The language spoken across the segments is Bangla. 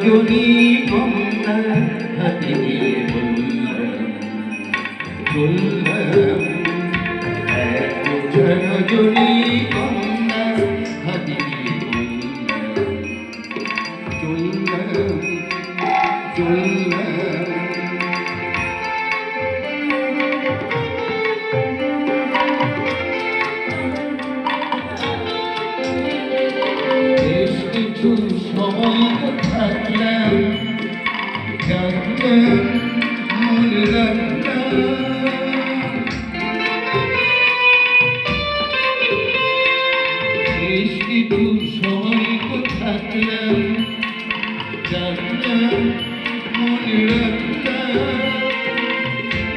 রজনী গঙ্গা হাতে নিয়ে বললাম রজনী গঙ্গা হাতে নিয়ে চললাম বেশ কিছু সময় থাকলাম মনে রাখলাম বেশ কিছু সময় থাকলাম মনে রাখলাম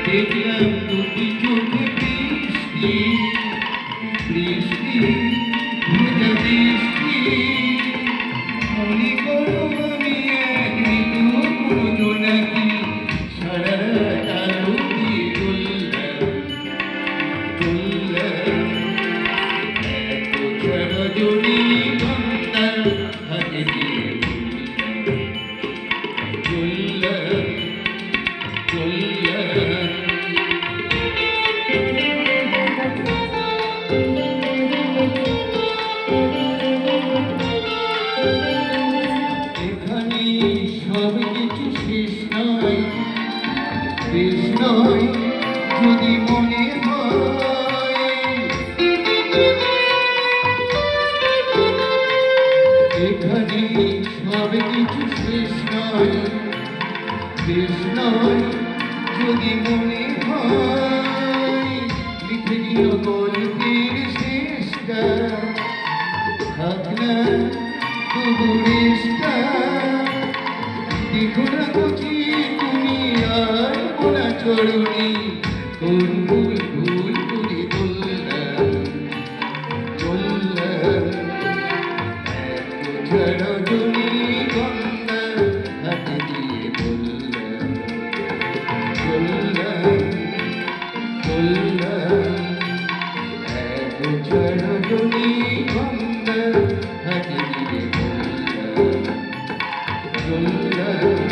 দেখলাম দুটি চোখে বৃষ্টি বৃষ্টি ভেজা বৃষ্টি মনে করো আমি এক ঋতু জোনাকি সারা আলো দিয়ে চললাম রজনী গঙ্গা হাতে দিয়ে এখানে সব কিছু শেষ নয় যদি মনে হয় এখানে সব কিছু শেষ নয় যদি মনে হয় লিখে দিও গল্পের শেষটা থাক না তবু রেশটা দেখো না বুঝি তুমি আর মোরা চরণী কোন ভুল করে চললাম রজনী গঙ্গা হাতে দিয়ে রজনী গঙ্গা হাতে দিয়ে চললাম